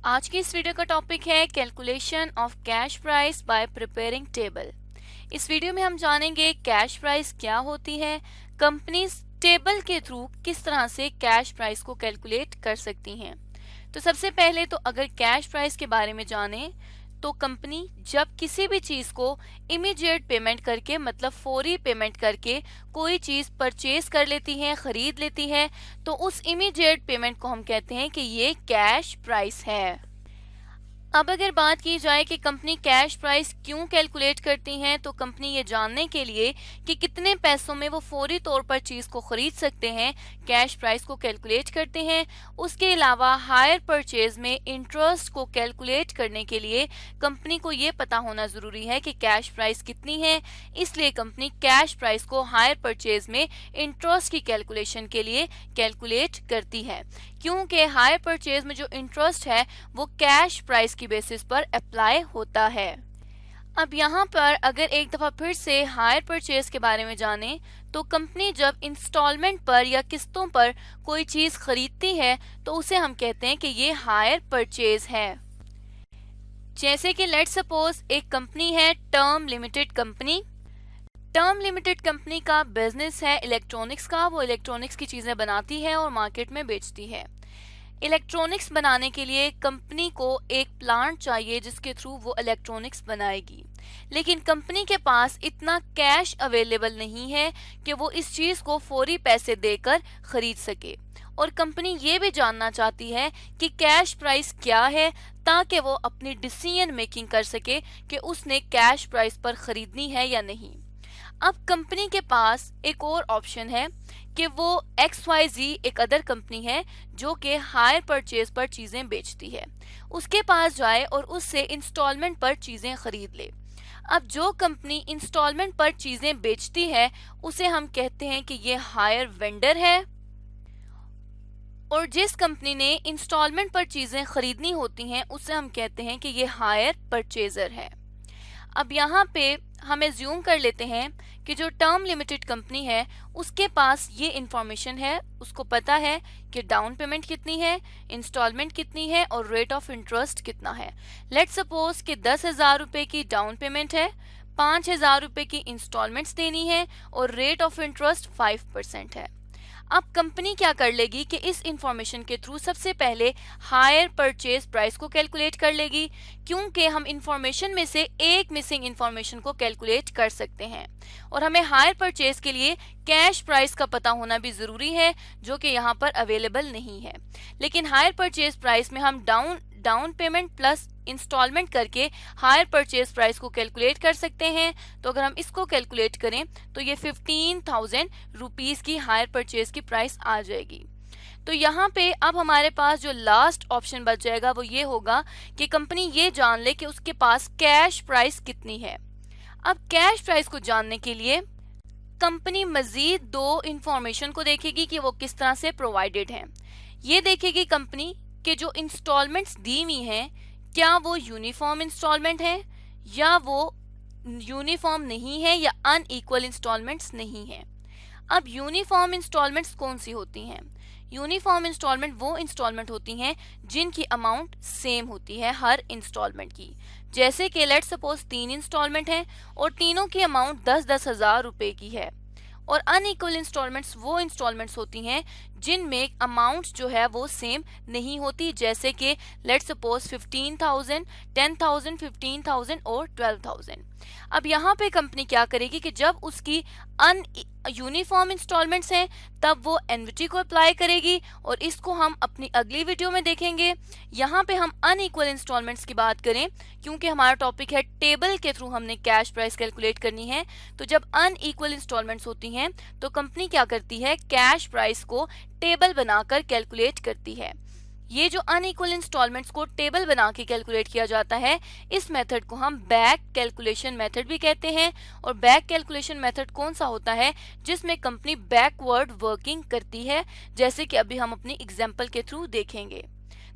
आज की इस वीडियो का टॉपिक है calculation of cash price by preparing table. इस वीडियो में हम जानेंगे कैश प्राइस क्या होती है, कंपनीज टेबल के थ्रू किस तरह से कैश प्राइस को कैलकुलेट कर सकती हैं। तो सबसे पहले तो अगर कैश प्राइस के बारे में जानें तो कंपनी जब किसी भी चीज को इमीडिएट पेमेंट करके मतलब फौरी पेमेंट करके कोई चीज परचेज कर लेती है, खरीद लेती है, तो उस इमीडिएट पेमेंट को हम कहते हैं कि ये कैश प्राइस है। अब अगर बात की जाए कि कंपनी कैश प्राइस क्यों कैलकुलेट करती हैं, तो कंपनी ये जानने के लिए कि कितने पैसों में वो फौरी तौर पर चीज को खरीद सकते हैं, कैश प्राइस को कैलकुलेट करते हैं। उसके अलावा हायर परचेज में इंटरेस्ट को कैलकुलेट करने के लिए कंपनी को ये पता होना जरूरी है कि कैश प्राइस कितनी है, इसलिए कंपनी कैश प्राइस को हायर परचेज में इंटरेस्ट की कैलकुलेशन के लिए कैलकुलेट करती है, क्योंकि हायर परचेज में जो इंटरेस्ट है वो कैश प्राइस की बेसिस पर अप्लाई होता है। अब यहाँ पर अगर एक दफा फिर से हायर परचेज के बारे में जानें तो कंपनी जब इंस्टॉलमेंट पर या किस्तों पर कोई चीज खरीदती है तो उसे हम कहते हैं कि ये हायर परचेज है। जैसे कि लेट्स सपोज एक कंपनी है term limited company. Term limited company का बिजनेस है इलेक्ट्रॉनिक्स का, वो इलेक्ट्रॉनिक्स की चीजें बनाती है और मार्केट में बेचती है। इलेक्ट्रॉनिक्स बनाने के लिए कंपनी को एक प्लांट चाहिए जिसके थ्रू वो इलेक्ट्रॉनिक्स बनाएगी, लेकिन कंपनी के पास इतना कैश अवेलेबल नहीं है कि वो इस चीज को फौरी पैसे देकर खरीद सके, और कंपनी ये भी जानना चाहती है कि कैश प्राइस क्या है ताकि वो अपनी डिसीजन मेकिंग कर सके कि उसने कैश प्राइस पर खरीदनी है या नहीं। अब कंपनी के पास एक और ऑप्शन है कि वो XYZ एक अदर कंपनी है जो कि हायर परचेज पर चीजें बेचती है, उसके पास जाए और उससे इंस्टॉलमेंट पर चीजें खरीद ले। अब जो कंपनी इंस्टॉलमेंट पर चीजें बेचती है उसे हम कहते हैं कि ये हायर वेंडर है, और जिस कंपनी ने इंस्टॉलमेंट पर चीजें खरीदनी होती हैं उसे हम कहते हैं कि ये हायर परचेजर है। अब यहाँ पे हम एज्यूम कर लेते हैं कि जो टर्म लिमिटेड कंपनी है उसके पास ये इंफॉर्मेशन है, उसको पता है कि डाउन पेमेंट कितनी है, इंस्टॉलमेंट कितनी है और रेट ऑफ इंटरेस्ट कितना है। लेट्स सपोज कि 10,000 रुपए की डाउन पेमेंट है, 5,000 रुपए की इंस्टॉलमेंट्स देनी है और रेट ऑफ इंटरेस्ट 5% है। अब कंपनी क्या कर लेगी कि इस इंफॉर्मेशन के थ्रू सबसे पहले हायर परचेज प्राइस को कैलकुलेट कर लेगी, क्योंकि हम इंफॉर्मेशन में से एक मिसिंग इंफॉर्मेशन को कैलकुलेट कर सकते हैं, और हमें हायर परचेज के लिए कैश प्राइस का पता होना भी जरूरी है जो कि यहाँ पर अवेलेबल नहीं है। लेकिन हायर परचेज प्राइस में हम डाउन पेमेंट प्लस इंस्टॉलमेंट करके हायर परचेज प्राइस को कैलकुलेट कर सकते हैं। तो अगर हम इसको कैलकुलेट करें तो ये 15,000 रुपीज की हायर परचेज की प्राइस आ जाएगी। तो यहाँ पे अब हमारे पास जो लास्ट ऑप्शन बच जाएगा वो ये होगा कि कंपनी ये जान ले कि उसके पास कैश प्राइस कितनी है। अब कैश प्राइस को जानने के लिए कंपनी मजीद दो इंफॉर्मेशन को देखेगी कि वो किस तरह से प्रोवाइडेड है। ये देखेगी कंपनी कि जो इंस्टॉलमेंट्स दी हुई हैं क्या वो यूनिफॉर्म इंस्टॉलमेंट है या वो यूनिफॉर्म नहीं है या अनइक्वल इंस्टॉलमेंट्स नहीं है। अब यूनिफॉर्म इंस्टॉलमेंट्स कौन सी होती हैं? यूनिफॉर्म इंस्टॉलमेंट वो इंस्टॉलमेंट होती हैं जिनकी अमाउंट सेम होती है हर इंस्टॉलमेंट की। जैसे कि लेट्स सपोज 3 इंस्टॉलमेंट हैं और तीनों की अमाउंट 10-10 हजार रुपए की है। और अनइक्वल इंस्टॉलमेंट्स वो इंस्टॉलमेंट्स होती हैं जिनमें अमाउंट जो है वो सेम नहीं होती, जैसे कि लेट्स सपोज 15,000, 10,000, 15,000 और 12,000। अब यहाँ पे कंपनी क्या करेगी कि जब उसकी अन यूनिफॉर्म इंस्टॉलमेंट्स हैं तब वो एनविटी को अप्लाई करेगी, और इसको हम अपनी अगली वीडियो में देखेंगे। यहाँ पे हम अनइक्वल इंस्टॉलमेंट्स की बात करें क्योंकि हमारा टॉपिक है टेबल के थ्रू हमने कैश प्राइस कैलकुलेट करनी है। तो जब अनइक्वल इंस्टॉलमेंट्स होती हैं तो कंपनी क्या करती है, कैश प्राइस को टेबल बनाकर कैलकुलेट करती है। ये जो अनइक्वल इंस्टॉलमेंट्स को टेबल बना के कैलकुलेट किया जाता है, इस मेथड को हम बैक कैलकुलेशन मेथड भी कहते हैं। और बैक कैलकुलेशन मेथड कौन सा होता है? जिसमें कंपनी बैकवर्ड वर्किंग करती है, जैसे कि अभी हम अपनी एग्जांपल के थ्रू देखेंगे।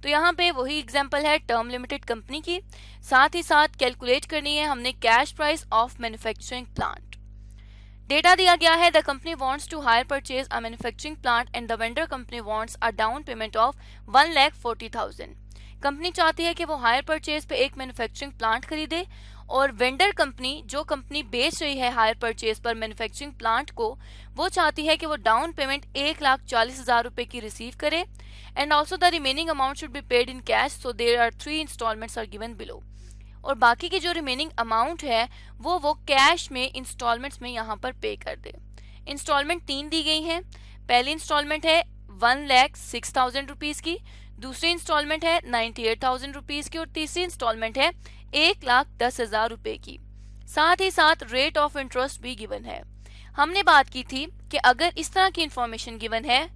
तो यहाँ पे वही एग्जांपल है टर्म लिमिटेड कंपनी की, साथ ही साथ कैलकुलेट करनी है हमने cash price of manufacturing plant. Data दिया गया है, the company wants to hire purchase a manufacturing plant and the vendor company wants a down payment of 1,40,000। Company चाहती है कि वो हायर परचेज पे एक मैन्युफैक्चरिंग प्लांट खरीदे, और वेंडर कंपनी, जो कंपनी बेच रही है हायर परचेज पर मैन्युफैक्चरिंग प्लांट को, वो चाहती है कि वो डाउन पेमेंट 1,40,000 रुपए की रिसीव करे, and also the remaining amount should be paid in cash, so there are 3 instalments are given below. और बाकी की जो रिमेनिंग अमाउंट है वो कैश में इंस्टॉलमेंट्स में यहाँ पर पे कर दे। इंस्टॉलमेंट 3 दी गई हैं। पहली इंस्टॉलमेंट है 1,06,000 रुपीज की, दूसरी इंस्टॉलमेंट है 98,000 रुपीज की, और तीसरी इंस्टॉलमेंट है 1,10,000 रुपए की। साथ ही साथ रेट ऑफ इंटरेस्ट भी गिवन है। हमने बात की थी कि अगर इस तरह की इंफॉर्मेशन गिवन है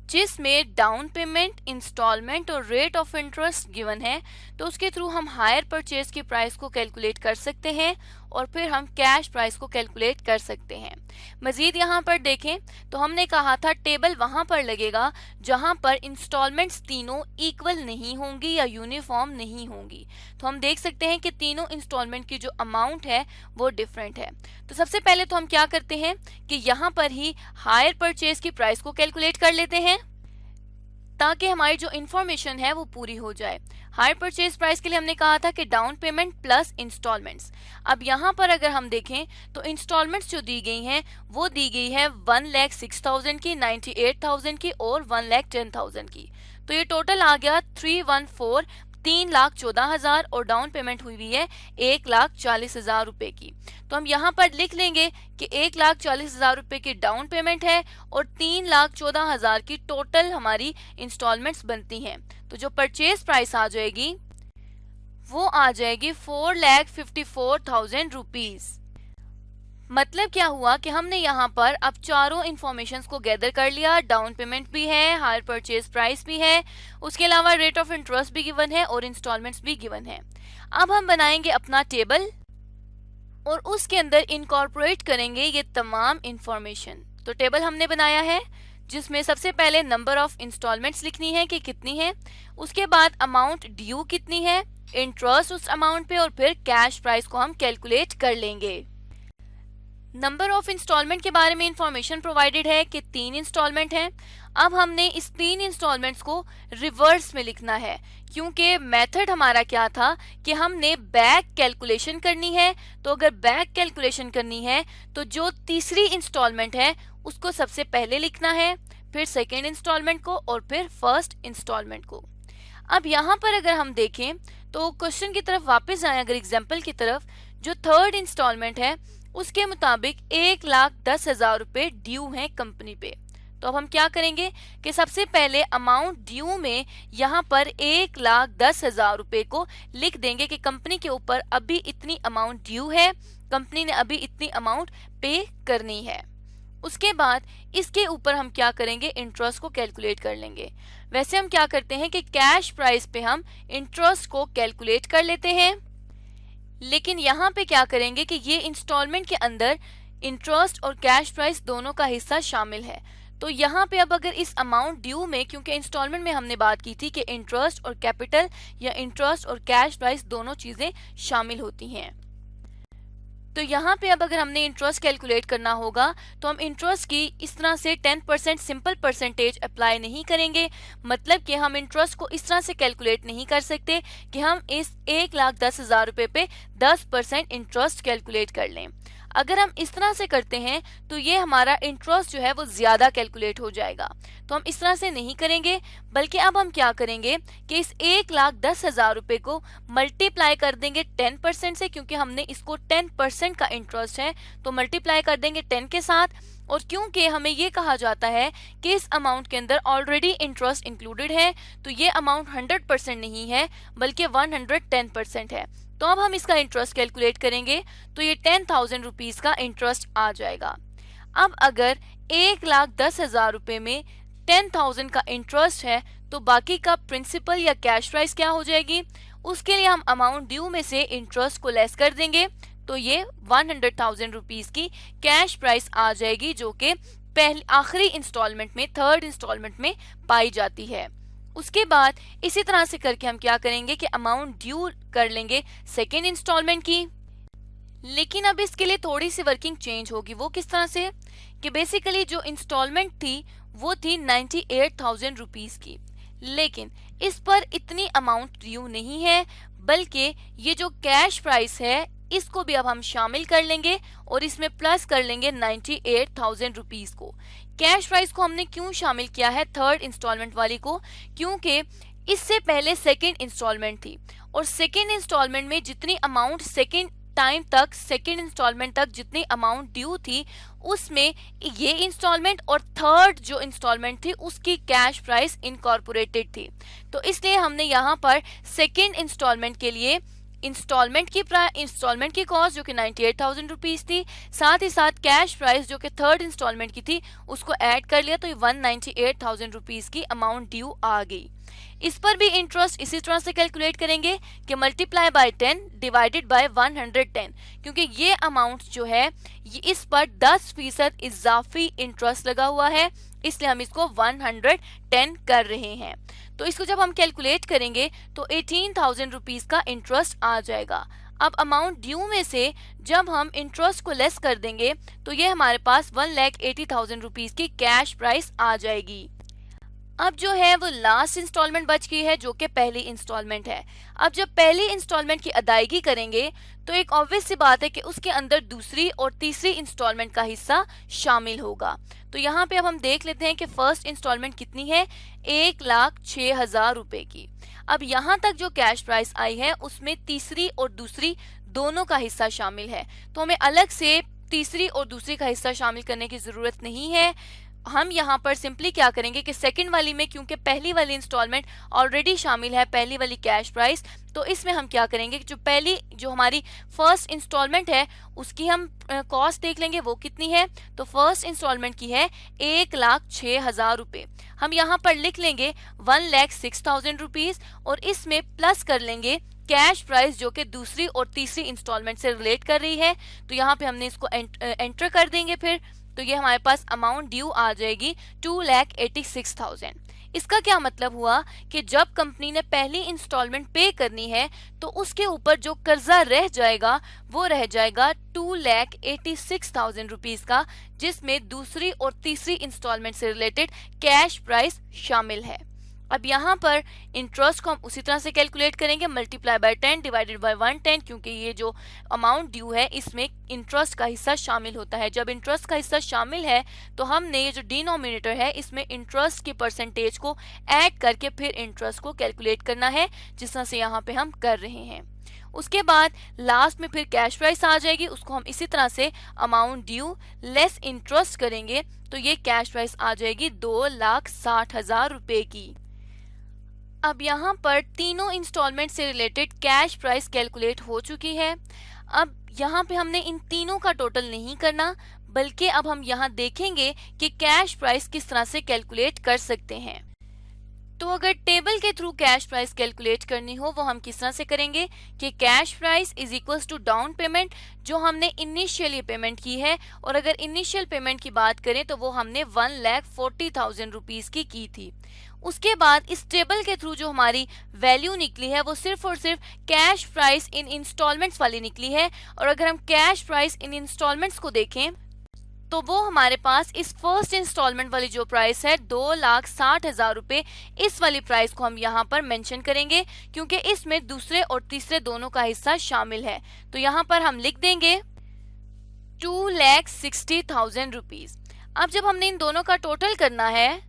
जिसमें डाउन पेमेंट, इंस्टॉलमेंट और रेट ऑफ इंटरेस्ट गिवन है, तो उसके थ्रू हम हायर परचेज की प्राइस को कैलकुलेट कर सकते हैं और फिर हम कैश प्राइस को कैलकुलेट कर सकते हैं। मजीद यहाँ पर देखें तो हमने कहा था टेबल वहां पर लगेगा जहां पर इंस्टॉलमेंट्स तीनों इक्वल नहीं होंगी या यूनिफॉर्म नहीं होंगी। तो हम देख सकते हैं कि तीनों इंस्टॉलमेंट की जो अमाउंट है वो डिफरेंट है। तो सबसे पहले तो हम क्या करते हैं कि यहाँ पर ही हायर परचेज की प्राइस को कैलकुलेट कर लेते हैं ताकि हमारी जो इंफॉर्मेशन है वो पूरी हो जाए। हायर परचेज प्राइस के लिए हमने कहा था कि डाउन पेमेंट प्लस इंस्टॉलमेंट्स। अब यहाँ पर अगर हम देखें तो इंस्टॉलमेंट्स जो दी गई हैं वो दी गई है 1,06,000 की, 98,000 की और 1,10,000 की। तो ये टोटल आ गया 314, 3,14,000, और डाउन पेमेंट हुई है 1,40,000 रुपए की। तो हम यहाँ पर लिख लेंगे कि 1,40,000 रुपए की डाउन पेमेंट है और 3,14,000 की टोटल हमारी इंस्टॉलमेंट्स बनती हैं। तो जो परचेज प्राइस आ जाएगी वो आ जाएगी 4,54,000 रुपीज। मतलब क्या हुआ कि हमने यहाँ पर अब चारों इंफॉर्मेशंस को गैदर कर लिया। डाउन पेमेंट भी है, हायर परचेज प्राइस भी है, उसके अलावा रेट ऑफ इंटरेस्ट भी गिवन है और इंस्टॉलमेंट्स भी गिवन है। अब हम बनाएंगे अपना टेबल और उसके अंदर इनकॉर्पोरेट करेंगे ये तमाम इंफॉर्मेशन। तो टेबल हमने बनाया है जिसमें सबसे पहले नंबर ऑफ इंस्टॉलमेंट्स लिखनी है कि कितनी है, उसके बाद अमाउंट ड्यू कितनी है, इंटरेस्ट उस अमाउंट पे, और फिर कैश प्राइस को हम कैलकुलेट कर लेंगे। नंबर ऑफ इंस्टॉलमेंट के बारे में इंफॉर्मेशन प्रोवाइडेड है कि 3 इंस्टॉलमेंट हैं। अब हमने इस 3 इंस्टॉलमेंट्स को रिवर्स में लिखना है क्योंकि मेथड हमारा क्या था कि हमने बैक कैलकुलेशन करनी है। तो अगर बैक कैलकुलेशन करनी है तो जो तीसरी इंस्टॉलमेंट है उसको सबसे पहले लिखना है, फिर सेकेंड इंस्टॉलमेंट को और फिर फर्स्ट इंस्टॉलमेंट को। अब यहाँ पर अगर हम देखें तो क्वेश्चन की तरफ वापस जाएं, अगर एग्जाम्पल की तरफ, जो थर्ड इंस्टॉलमेंट है उसके मुताबिक 1,10,000 रुपए ड्यू हैं कंपनी पे। तो अब हम क्या करेंगे कि सबसे पहले अमाउंट ड्यू में यहाँ पर 1,10,000 रुपए को लिख देंगे कि कंपनी के ऊपर अभी इतनी अमाउंट ड्यू है, कंपनी ने अभी इतनी अमाउंट पे करनी है। उसके बाद इसके ऊपर हम क्या करेंगे, इंटरेस्ट को कैलकुलेट कर लेंगे। वैसे हम क्या करते हैं कि कैश प्राइस पे हम इंटरेस्ट को कैलकुलेट कर लेते हैं, लेकिन यहाँ पे क्या करेंगे कि ये इंस्टॉलमेंट के अंदर इंटरेस्ट और कैश प्राइस दोनों का हिस्सा शामिल है। तो यहाँ पे अब अगर इस अमाउंट ड्यू में, क्योंकि इंस्टॉलमेंट में हमने बात की थी कि इंटरेस्ट और कैपिटल या इंटरेस्ट और कैश प्राइस दोनों चीजें शामिल होती हैं, तो यहाँ पे अब अगर हमने इंटरेस्ट कैलकुलेट करना होगा तो हम इंटरेस्ट की इस तरह से 10% सिंपल परसेंटेज अप्लाई नहीं करेंगे। मतलब कि हम इंटरेस्ट को इस तरह से कैलकुलेट नहीं कर सकते कि हम इस 1,10,000 रुपए पे 10% इंटरेस्ट कैलकुलेट कर लें। अगर हम इस तरह से करते हैं तो ये हमारा इंटरेस्ट जो है वो ज्यादा कैलकुलेट हो जाएगा। तो हम इस तरह से नहीं करेंगे, बल्कि अब हम क्या करेंगे कि इस 1,10,000 रुपए को मल्टीप्लाई कर देंगे 10% से, क्योंकि हमने इसको 10% का इंटरेस्ट है तो मल्टीप्लाई कर देंगे 10 के साथ। और क्योंकि हमें ये कहा जाता है कि इस अमाउंट के अंदर ऑलरेडी इंटरेस्ट इंक्लूडेड है, तो ये अमाउंट 100% नहीं है बल्कि 110% है। तो अब हम इसका इंटरेस्ट कैलकुलेट करेंगे तो ये 10,000 रुपीज का इंटरेस्ट आ जाएगा। अब अगर 1,10,000 रुपए में 10,000 का इंटरेस्ट है तो बाकी का प्रिंसिपल या कैश प्राइस क्या हो जाएगी, उसके लिए हम अमाउंट ड्यू में से इंटरेस्ट को लेस कर देंगे, तो ये 100,000 रुपीज की कैश प्राइस आ जाएगी, जो कि पहले आखिरी इंस्टॉलमेंट में, थर्ड इंस्टॉलमेंट में पाई जाती है। उसके बाद इसी तरह से करके हम क्या करेंगे कि अमाउंट ड्यू कर लेंगे सेकेंड इंस्टॉलमेंट की। लेकिन अब इसके लिए थोड़ी सी वर्किंग चेंज होगी। वो किस तरह से कि बेसिकली जो इंस्टॉलमेंट थी वो थी 98,000 रुपीज की, लेकिन इस पर इतनी अमाउंट ड्यू नहीं है, बल्कि ये जो कैश प्राइस है इसको भी अब हम शामिल कर लेंगे और इसमें प्लस कर लेंगे 98,000 रुपीज को। कैश प्राइस को हमने क्यों शामिल किया है थर्ड इंस्टॉलमेंट वाली को, क्योंकि इससे पहले सेकेंड इंस्टॉलमेंट थी और सेकेंड इंस्टॉलमेंट में जितनी अमाउंट सेकेंड इंस्टॉलमेंट तक जितनी अमाउंट ड्यू थी उसमें ये इंस्टॉलमेंट और थर्ड जो इंस्टॉलमेंट थी उसकी कैश प्राइस इनकॉर्पोरेटेड थी। तो इसलिए हमने यहाँ पर सेकेंड इंस्टॉलमेंट के लिए इंस्टॉलमेंट की कॉस्ट जो कि 98,000 रुपीज थी, साथ ही साथ कैश प्राइस जो कि थर्ड इंस्टॉलमेंट की थी उसको ऐड कर लिया, तो ये 198,000 रुपीज की अमाउंट ड्यू आ गई। इस पर भी इंटरेस्ट इसी तरह से कैलकुलेट करेंगे कि मल्टीप्लाई बाय 10 डिवाइडेड बाय 110, क्योंकि ये अमाउंट जो है इस पर 10% इजाफी इंटरेस्ट लगा हुआ है, इसलिए हम इसको 110 कर रहे हैं। तो इसको जब हम कैलकुलेट करेंगे तो 18,000 रुपीज का इंटरेस्ट आ जाएगा। अब अमाउंट ड्यू में से जब हम इंटरेस्ट को लेस कर देंगे तो ये हमारे पास 1,80,000 रुपीज की कैश प्राइस आ जाएगी। अब जो है वो लास्ट इंस्टॉलमेंट बच गई है जो कि पहली इंस्टॉलमेंट है। अब जब पहली इंस्टॉलमेंट की अदायगी करेंगे तो एक ऑब्वियस सी बात है कि उसके अंदर दूसरी और तीसरी इंस्टॉलमेंट का हिस्सा शामिल होगा। तो यहाँ पे अब हम देख लेते हैं कि फर्स्ट इंस्टॉलमेंट कितनी है, 1,06,000 रुपए की। अब यहाँ तक जो कैश प्राइस आई है उसमें तीसरी और दूसरी दोनों का हिस्सा शामिल है, तो हमें अलग से तीसरी और दूसरी का हिस्सा शामिल करने की जरूरत नहीं है। हम यहाँ पर सिंपली क्या करेंगे कि सेकंड वाली में क्योंकि पहली वाली इंस्टॉलमेंट ऑलरेडी शामिल है, पहली वाली कैश प्राइस, तो इसमें हम क्या करेंगे कि जो हमारी फर्स्ट इंस्टॉलमेंट है उसकी हम कॉस्ट देख लेंगे वो कितनी है। तो फर्स्ट इंस्टॉलमेंट की है 1,06,000 रुपए। हम यहाँ पर लिख लेंगे 1,06,000 रुपीज और इसमें प्लस कर लेंगे कैश प्राइस जो कि दूसरी और तीसरी इंस्टॉलमेंट से रिलेट कर रही है। तो यहाँ पे हमने इसको एंटर कर देंगे फिर, तो ये हमारे पास अमाउंट ड्यू आ जाएगी 2,86,000। इसका क्या मतलब हुआ कि जब कंपनी ने पहली इंस्टॉलमेंट पे करनी है तो उसके ऊपर जो कर्जा रह जाएगा वो रह जाएगा 2,86,000 रुपीज का, जिसमें दूसरी और तीसरी इंस्टॉलमेंट से रिलेटेड कैश प्राइस शामिल है। अब यहाँ पर इंटरेस्ट को हम उसी तरह से कैलकुलेट करेंगे, मल्टीप्लाई बाय 10 डिवाइडेड बाय 110, क्योंकि ये जो अमाउंट ड्यू है इसमें इंटरेस्ट का हिस्सा शामिल होता है। जब इंटरेस्ट का हिस्सा शामिल है तो हमने ये जो डिनोमिनेटर है इसमें इंटरेस्ट की परसेंटेज को ऐड करके फिर इंटरेस्ट को कैलकुलेट करना है, जिस तरह से यहाँ पे हम कर रहे हैं। उसके बाद लास्ट में फिर कैश प्राइस आ जाएगी, उसको हम इसी तरह से अमाउंट ड्यू लेस इंटरेस्ट करेंगे तो ये कैश प्राइस आ जाएगी 2,60,000 रुपए की। अब यहाँ पर तीनों इंस्टॉलमेंट से रिलेटेड कैश प्राइस कैलकुलेट हो चुकी है। अब यहाँ पे हमने इन तीनों का टोटल नहीं करना, बल्कि अब हम यहाँ देखेंगे कि कैश प्राइस किस तरह से कैलकुलेट कर सकते हैं। तो अगर टेबल के थ्रू कैश प्राइस कैलकुलेट करनी हो वो हम किस तरह से करेंगे कि cash price is equals to down payment जो हमने इनिशियली पेमेंट की है, और अगर इनिशियल पेमेंट की बात करें तो वो हमने 1,40,000 रुपीज की थी। उसके बाद इस टेबल के थ्रू जो हमारी वैल्यू निकली है वो सिर्फ और सिर्फ कैश प्राइस इन इंस्टॉलमेंट्स वाली निकली है, और अगर हम कैश प्राइस इन इंस्टॉलमेंट्स को देखें तो वो हमारे पास इस फर्स्ट इंस्टॉलमेंट वाली जो प्राइस है 2,60,000 रुपए, इस वाली प्राइस को हम यहाँ पर मेंशन करेंगे क्योंकि इसमें दूसरे और तीसरे दोनों का हिस्सा शामिल है। तो यहाँ पर हम लिख देंगे 2,60,000 रुपीज। अब जब हमने इन दोनों का टोटल करना है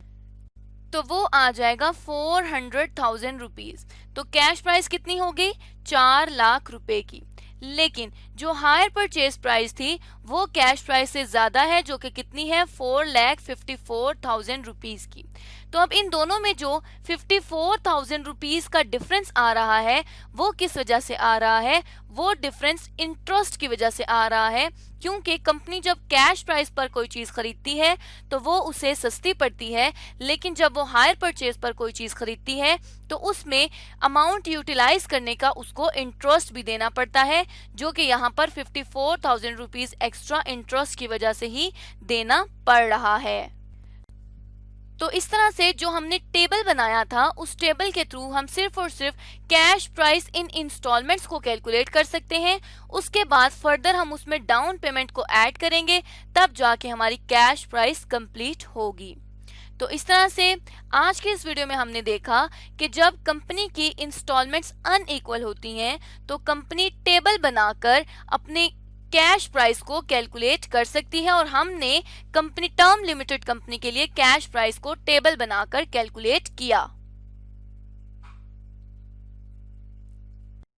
तो वो आ जाएगा 400,000 रुपीज। तो कैश प्राइस कितनी होगी, 4 लाख रुपए की। लेकिन जो हायर परचेज प्राइस थी वो कैश प्राइस से ज्यादा है जो कि कितनी है, 4,54,000 रुपीज की। तो अब इन दोनों में जो 54,000 रुपीज का डिफरेंस आ रहा है वो किस वजह से आ रहा है, वो डिफरेंस इंटरेस्ट की वजह से आ रहा है, क्योंकि कंपनी जब कैश प्राइस पर कोई चीज खरीदती है तो वो उसे सस्ती पड़ती है, लेकिन जब वो हायर परचेज पर कोई चीज खरीदती है तो उसमें अमाउंट यूटिलाइज करने का उसको इंटरेस्ट भी देना पड़ता है, जो कि यहाँ पर 54,000 रुपीज एक्स्ट्रा इंटरेस्ट की वजह से ही देना पड़ रहा है। तो इस तरह से जो हमने टेबल बनाया था उस टेबल के थ्रू हम सिर्फ और सिर्फ कैश प्राइस इन इंस्टॉलमेंट्स को कैलकुलेट कर सकते हैं। उसके बाद फर्दर हम उसमें डाउन पेमेंट को ऐड करेंगे, तब जाके हमारी कैश प्राइस कंप्लीट होगी। तो इस तरह से आज के इस वीडियो में हमने देखा कि जब कंपनी की इंस्टॉलमेंट्स अनइक्वल होती हैं तो कंपनी टेबल बनाकर अपने कैश प्राइस को कैलकुलेट कर सकती है, और हमने कंपनी टर्म लिमिटेड कंपनी के लिए कैश प्राइस को टेबल बनाकर कैलकुलेट किया।